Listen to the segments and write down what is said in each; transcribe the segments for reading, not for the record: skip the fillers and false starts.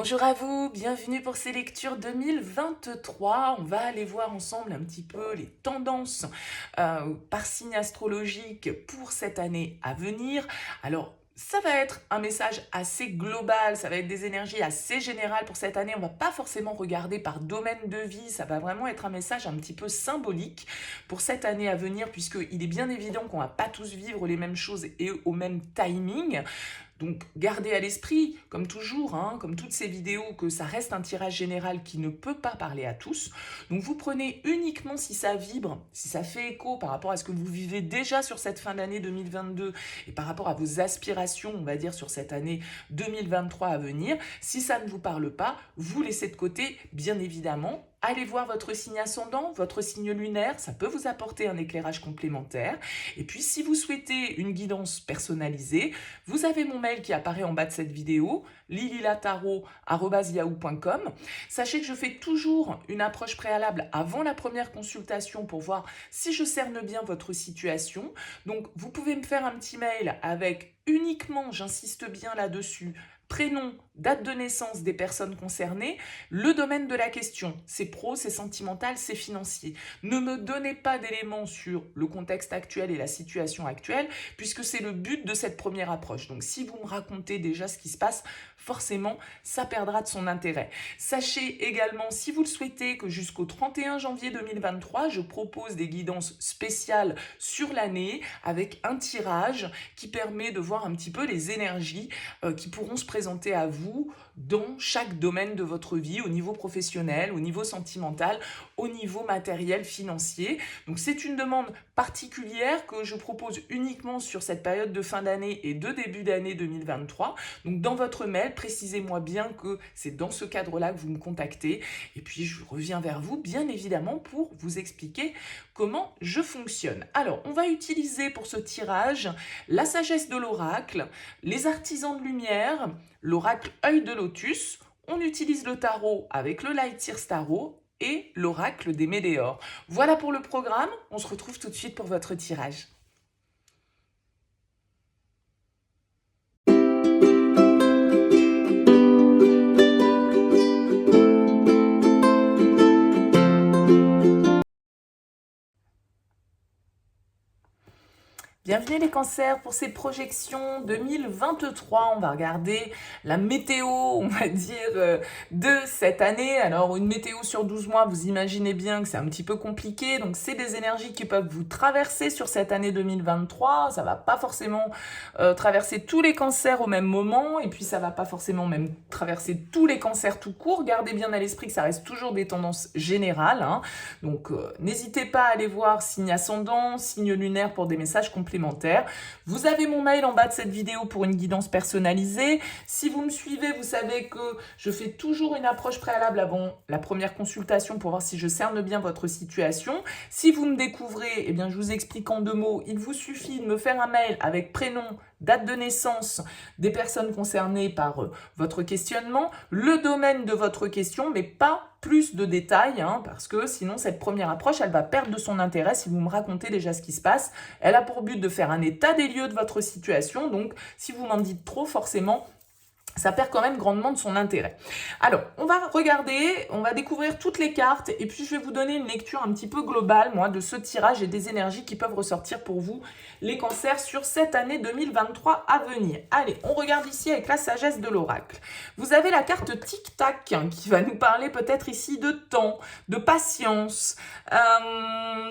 Bonjour à vous, bienvenue pour ces lectures 2023. On va aller voir ensemble un petit peu les tendances par signe astrologique pour cette année à venir. Alors, ça va être un message assez global, ça va être des énergies assez générales pour cette année. On ne va pas forcément regarder par domaine de vie, ça va vraiment être un message un petit peu symbolique pour cette année à venir, puisqu'il est bien évident qu'on ne va pas tous vivre les mêmes choses et au même timing. Donc gardez à l'esprit, comme toujours, comme toutes ces vidéos, que ça reste un tirage général qui ne peut pas parler à tous. Donc vous prenez uniquement si ça vibre, si ça fait écho par rapport à ce que vous vivez déjà sur cette fin d'année 2022 et par rapport à vos aspirations, on va dire, sur cette année 2023 à venir. Si ça ne vous parle pas, vous laissez de côté, bien évidemment. Allez voir votre signe ascendant, votre signe lunaire, ça peut vous apporter un éclairage complémentaire. Et puis si vous souhaitez une guidance personnalisée, vous avez mon mail qui apparaît en bas de cette vidéo, lililataro@yahoo.com. Sachez que je fais toujours une approche préalable avant la première consultation pour voir si je cerne bien votre situation. Donc vous pouvez me faire un petit mail avec uniquement, j'insiste bien là-dessus, prénom, date de naissance des personnes concernées, le domaine de la question, c'est pro, c'est sentimental, c'est financier. Ne me donnez pas d'éléments sur le contexte actuel et la situation actuelle, puisque c'est le but de cette première approche. Donc si vous me racontez déjà ce qui se passe, forcément, ça perdra de son intérêt. Sachez également, si vous le souhaitez, que jusqu'au 31 janvier 2023, je propose des guidances spéciales sur l'année avec un tirage qui permet de voir un petit peu les énergies qui pourront se présenter à vous dans chaque domaine de votre vie, au niveau professionnel, au niveau sentimental, au niveau matériel, financier. Donc c'est une demande particulière que je propose uniquement sur cette période de fin d'année et de début d'année 2023. Donc dans votre mail, précisez-moi bien que c'est dans ce cadre-là que vous me contactez. Et puis je reviens vers vous, bien évidemment, pour vous expliquer comment je fonctionne. Alors, on va utiliser pour ce tirage la sagesse de l'oracle, les artisans de lumière, l'oracle œil de lotus. On utilise le tarot avec le Light Seers Tarot et l'oracle des météores. Voilà pour le programme. On se retrouve tout de suite pour votre tirage. Bienvenue les cancers pour ces projections 2023. On va regarder la météo, on va dire, de cette année. Alors une météo sur 12 mois, vous imaginez bien que c'est un petit peu compliqué. Donc c'est des énergies qui peuvent vous traverser sur cette année 2023. Ça va pas forcément traverser tous les cancers au même moment. Et puis ça va pas forcément même traverser tous les cancers tout court. Gardez bien à l'esprit que ça reste toujours des tendances générales. Donc n'hésitez pas à aller voir signe ascendant, signe lunaire pour des messages complémentaires. Vous avez mon mail en bas de cette vidéo pour une guidance personnalisée. Si vous me suivez, vous savez que je fais toujours une approche préalable avant la première consultation pour voir si je cerne bien votre situation. Si vous me découvrez, eh bien, je vous explique en 2 mots. Il vous suffit de me faire un mail avec prénom, date de naissance des personnes concernées par votre questionnement, le domaine de votre question, mais pas plus de détails, parce que sinon cette première approche, elle va perdre de son intérêt si vous me racontez déjà ce qui se passe. Elle a pour but de faire un état des lieux de votre situation, donc si vous m'en dites trop, forcément, ça perd quand même grandement de son intérêt. Alors, on va regarder, on va découvrir toutes les cartes et puis je vais vous donner une lecture un petit peu globale, moi, de ce tirage et des énergies qui peuvent ressortir pour vous, les cancers, sur cette année 2023 à venir. Allez, on regarde ici avec la sagesse de l'oracle. Vous avez la carte tic-tac qui va nous parler peut-être ici de temps, de patience,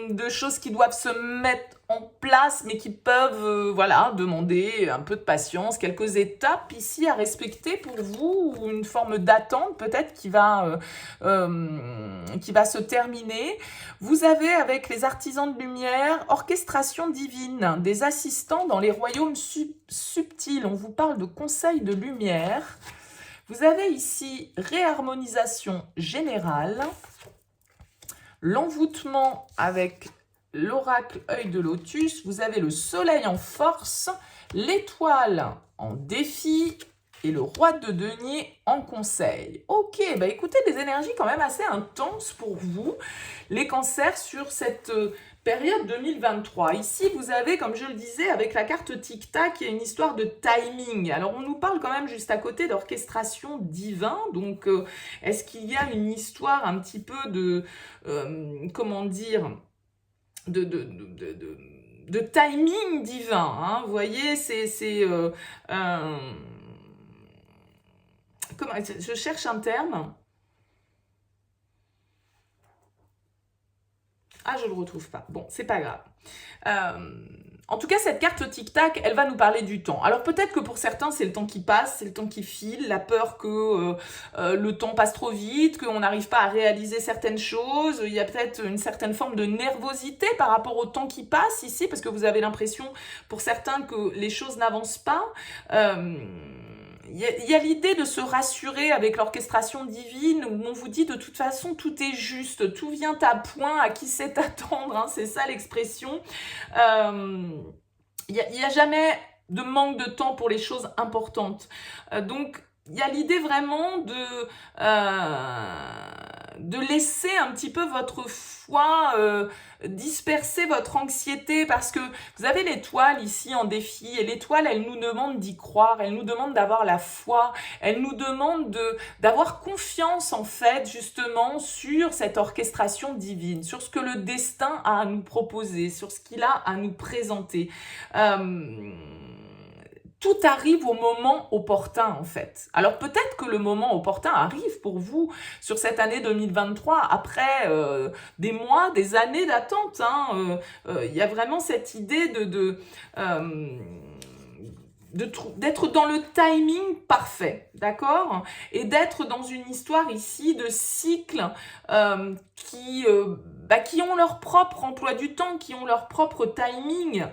de choses qui doivent se mettre en place, mais qui peuvent demander un peu de patience, quelques étapes ici à respecter pour vous, ou une forme d'attente peut-être qui va se terminer. Vous avez avec les artisans de lumière, orchestration divine, des assistants dans les royaumes subtils. On vous parle de conseils de lumière. Vous avez ici réharmonisation générale, l'envoûtement avec l'oracle œil de lotus, vous avez le soleil en force, l'étoile en défi et le roi de denier en conseil. Ok, écoutez, des énergies quand même assez intenses pour vous, les cancers, sur cette Période 2023. Ici, vous avez, comme je le disais, avec la carte tic-tac, il y a une histoire de timing. Alors, on nous parle quand même juste à côté d'orchestration divin. Donc, est-ce qu'il y a une histoire un petit peu de, comment dire, de timing divin, hein, vous voyez, comment, je cherche un terme. Ah, je ne le retrouve pas. Bon, c'est pas grave. En tout cas, cette carte tic-tac, elle va nous parler du temps. Alors peut-être que pour certains, c'est le temps qui passe, c'est le temps qui file, la peur que le temps passe trop vite, qu'on n'arrive pas à réaliser certaines choses. Il y a peut-être une certaine forme de nervosité par rapport au temps qui passe ici, parce que vous avez l'impression, pour certains, que les choses n'avancent pas. Il y a l'idée de se rassurer avec l'orchestration divine où on vous dit de toute façon tout est juste, tout vient à point, à qui sait attendre, hein, c'est ça l'expression. Il n'y a jamais de manque de temps pour les choses importantes. Donc il y a l'idée vraiment de laisser un petit peu votre foi disperser votre anxiété, parce que vous avez l'étoile ici en défi, et l'étoile, elle nous demande d'y croire, elle nous demande d'avoir la foi, elle nous demande d'avoir confiance en fait justement sur cette orchestration divine, sur ce que le destin a à nous proposer, sur ce qu'il a à nous présenter. Tout arrive au moment opportun en fait. Alors peut-être que le moment opportun arrive pour vous sur cette année 2023 après des mois, des années d'attente. Il y a vraiment cette idée d'être dans le timing parfait, d'accord? Et d'être dans une histoire ici de cycles qui ont leur propre emploi du temps, qui ont leur propre timing.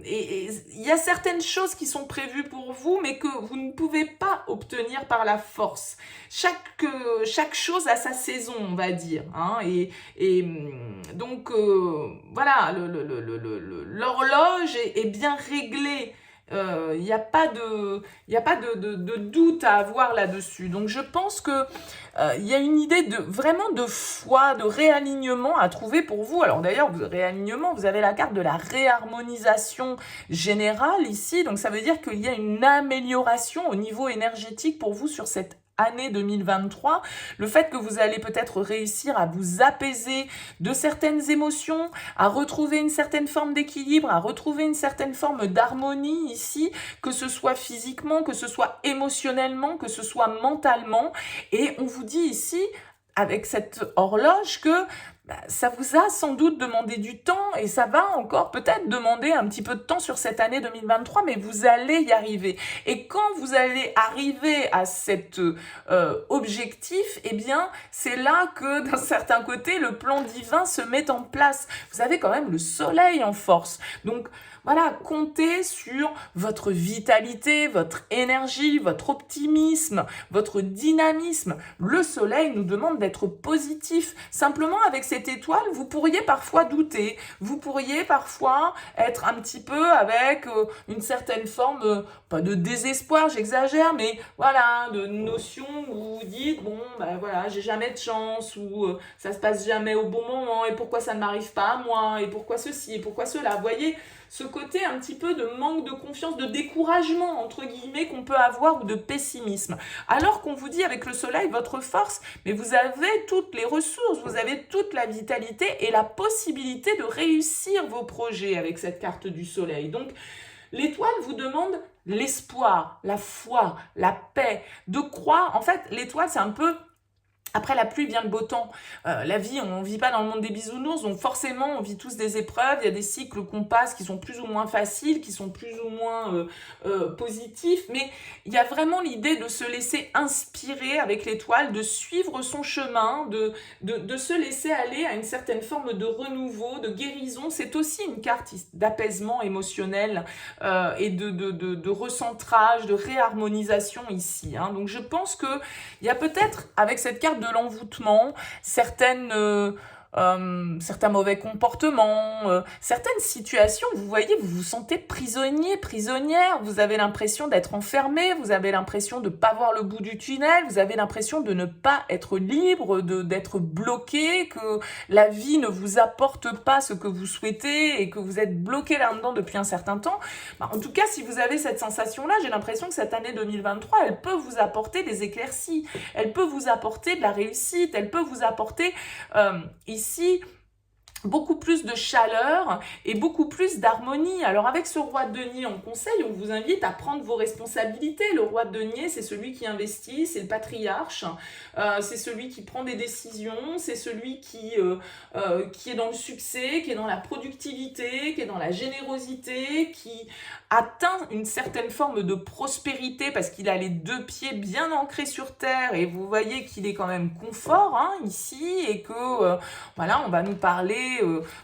Et il y a certaines choses qui sont prévues pour vous, mais que vous ne pouvez pas obtenir par la force. Chaque chose a sa saison, on va dire. Hein, donc, voilà, l'horloge est bien réglée. Il n'y a pas de doute à avoir là-dessus. Donc je pense que il y a une idée vraiment de foi, de réalignement à trouver pour vous. Alors d'ailleurs, réalignement, vous avez la carte de la réharmonisation générale ici. Donc ça veut dire qu'il y a une amélioration au niveau énergétique pour vous sur cette année 2023, le fait que vous allez peut-être réussir à vous apaiser de certaines émotions, à retrouver une certaine forme d'équilibre, à retrouver une certaine forme d'harmonie ici, que ce soit physiquement, que ce soit émotionnellement, que ce soit mentalement. Et on vous dit ici, avec cette horloge, que ça vous a sans doute demandé du temps et ça va encore peut-être demander un petit peu de temps sur cette année 2023, mais vous allez y arriver. Et quand vous allez arriver à cet objectif, eh bien, c'est là que d'un certain côté, le plan divin se met en place. Vous avez quand même le soleil en force. Donc, voilà, comptez sur votre vitalité, votre énergie, votre optimisme, votre dynamisme. Le soleil nous demande d'être positif. Simplement, avec cette étoile, vous pourriez parfois douter. Vous pourriez parfois être un petit peu avec une certaine forme, pas de désespoir, j'exagère, mais voilà, de notion où vous dites, bon, ben voilà, j'ai jamais de chance, ou ça se passe jamais au bon moment, et pourquoi ça ne m'arrive pas à moi, et pourquoi ceci, et pourquoi cela. Vous voyez, ce côté un petit peu de manque de confiance, de découragement, entre guillemets, qu'on peut avoir, ou de pessimisme. Alors qu'on vous dit avec le soleil, votre force, mais vous avez toutes les ressources, vous avez toute la vitalité et la possibilité de réussir vos projets avec cette carte du soleil. Donc, l'étoile vous demande l'espoir, la foi, la paix, de croire. En fait, l'étoile, c'est un peu... Après la pluie vient le beau temps. La vie, on ne vit pas dans le monde des bisounours, donc forcément, on vit tous des épreuves. Il y a des cycles qu'on passe qui sont plus ou moins faciles, qui sont plus ou moins positifs. Mais il y a vraiment l'idée de se laisser inspirer avec l'étoile, de suivre son chemin, de se laisser aller à une certaine forme de renouveau, de guérison. C'est aussi une carte d'apaisement émotionnel et de recentrage, de réharmonisation ici. Hein. Donc je pense qu'il y a peut-être, avec cette carte de l'envoûtement, certaines certains mauvais comportements, certaines situations, vous voyez, vous vous sentez prisonnier, prisonnière, vous avez l'impression d'être enfermé, vous avez l'impression de ne pas voir le bout du tunnel, vous avez l'impression de ne pas être libre, d'être bloqué, que la vie ne vous apporte pas ce que vous souhaitez et que vous êtes bloqué là-dedans depuis un certain temps. En tout cas, si vous avez cette sensation-là, j'ai l'impression que cette année 2023, elle peut vous apporter des éclaircies, elle peut vous apporter de la réussite, elle peut vous apporter ici beaucoup plus de chaleur et beaucoup plus d'harmonie. Alors avec ce roi de denier en conseil, on vous invite à prendre vos responsabilités. Le roi de denier, c'est celui qui investit, c'est le patriarche, c'est celui qui prend des décisions, c'est celui qui est dans le succès, qui est dans la productivité, qui est dans la générosité, qui atteint une certaine forme de prospérité parce qu'il a les deux pieds bien ancrés sur terre et vous voyez qu'il est quand même confort ici et que voilà, on va nous parler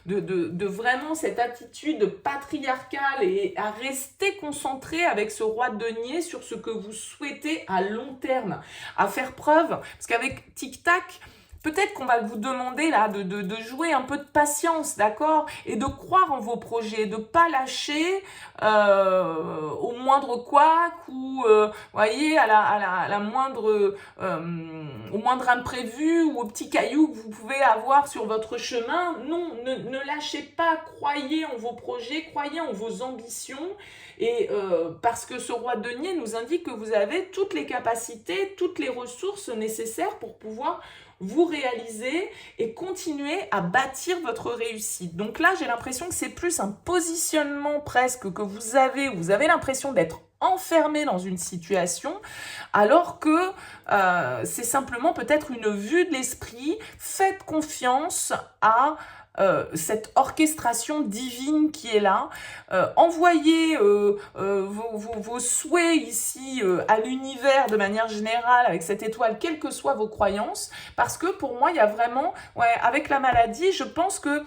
de vraiment cette attitude patriarcale et à rester concentré avec ce roi de denier sur ce que vous souhaitez à long terme, à faire preuve, parce qu'avec tic-tac, peut-être qu'on va vous demander là de jouer un peu de patience, d'accord? Et de croire en vos projets, de ne pas lâcher au moindre couac ou, voyez, à la moindre, au moindre imprévu ou au petit caillou que vous pouvez avoir sur votre chemin. Non, ne lâchez pas, croyez en vos projets, croyez en vos ambitions. Et parce que ce roi de denier nous indique que vous avez toutes les capacités, toutes les ressources nécessaires pour pouvoir vous réaliser et continuer à bâtir votre réussite. Donc là, j'ai l'impression que c'est plus un positionnement presque que vous avez l'impression d'être enfermé dans une situation, alors que c'est simplement peut-être une vue de l'esprit. Faites confiance à cette orchestration divine qui est là. Envoyez vos souhaits ici à l'univers de manière générale avec cette étoile, quelles que soient vos croyances, parce que pour moi, il y a vraiment, avec la maladie, je pense que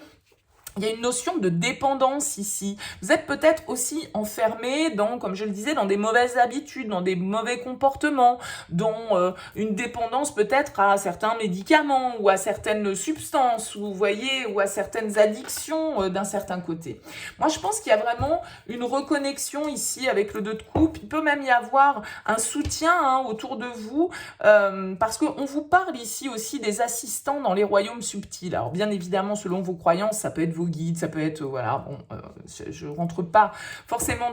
il y a une notion de dépendance ici. Vous êtes peut-être aussi enfermé dans, comme je le disais, dans des mauvaises habitudes, dans des mauvais comportements, dans une dépendance peut-être à certains médicaments ou à certaines substances, ou, vous voyez, ou à certaines addictions d'un certain côté. Moi, je pense qu'il y a vraiment une reconnexion ici avec le 2 de coupe. Il peut même y avoir un soutien autour de vous, parce qu'on vous parle ici aussi des assistants dans les royaumes subtils. Alors, bien évidemment, selon vos croyances, ça peut être vos guides, ça peut être, voilà, bon, je rentre pas forcément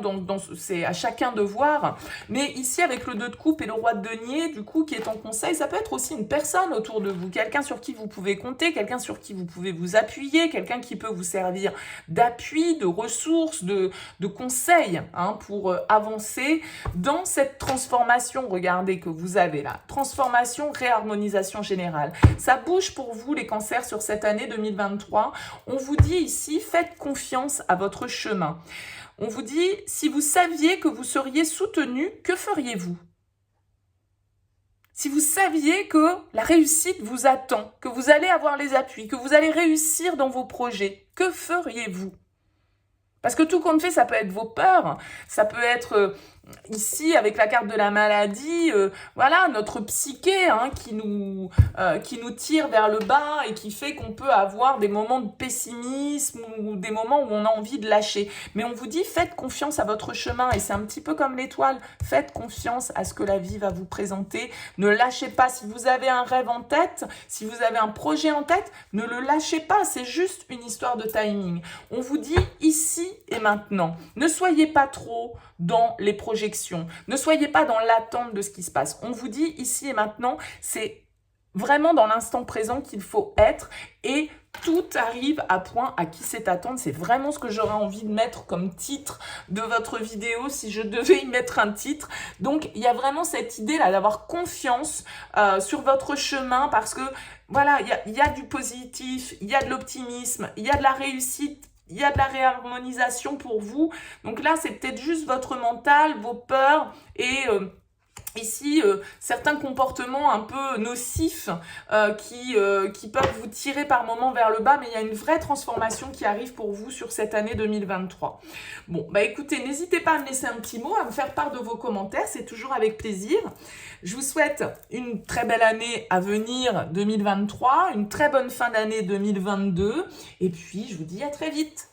c'est à chacun de voir, mais ici avec le 2 de coupe et le roi de denier, du coup, qui est en conseil, ça peut être aussi une personne autour de vous, quelqu'un sur qui vous pouvez compter, quelqu'un sur qui vous pouvez vous appuyer, quelqu'un qui peut vous servir d'appui, de ressources, de conseils, pour avancer dans cette transformation, regardez, que vous avez là, transformation, réharmonisation générale. Ça bouge pour vous, les cancers, sur cette année 2023. On vous dit ici, faites confiance à votre chemin. On vous dit, si vous saviez que vous seriez soutenu, que feriez-vous? Si vous saviez que la réussite vous attend, que vous allez avoir les appuis, que vous allez réussir dans vos projets, que feriez-vous? Parce que tout compte fait, ça peut être vos peurs, ça peut être ici avec la carte de la maladie, voilà, notre psyché qui nous tire vers le bas et qui fait qu'on peut avoir des moments de pessimisme ou des moments où on a envie de lâcher. Mais on vous dit, faites confiance à votre chemin et c'est un petit peu comme l'étoile, faites confiance à ce que la vie va vous présenter. Ne lâchez pas, si vous avez un rêve en tête, si vous avez un projet en tête, ne le lâchez pas, c'est juste une histoire de timing. On vous dit ici et maintenant, ne soyez pas trop dans les projections. Ne soyez pas dans l'attente de ce qui se passe. On vous dit ici et maintenant, c'est vraiment dans l'instant présent qu'il faut être et tout arrive à point à qui sait attendre. C'est vraiment ce que j'aurais envie de mettre comme titre de votre vidéo si je devais y mettre un titre. Donc, il y a vraiment cette idée-là d'avoir confiance sur votre chemin parce que, voilà, il y a du positif, il y a de l'optimisme, il y a de la réussite, il y a de la réharmonisation pour vous. Donc là, c'est peut-être juste votre mental, vos peurs et ici certains comportements un peu nocifs qui peuvent vous tirer par moments vers le bas, mais il y a une vraie transformation qui arrive pour vous sur cette année 2023. Bon, bah écoutez, n'hésitez pas à me laisser un petit mot, à me faire part de vos commentaires, c'est toujours avec plaisir. Je vous souhaite une très belle année à venir 2023, une très bonne fin d'année 2022, et puis je vous dis à très vite.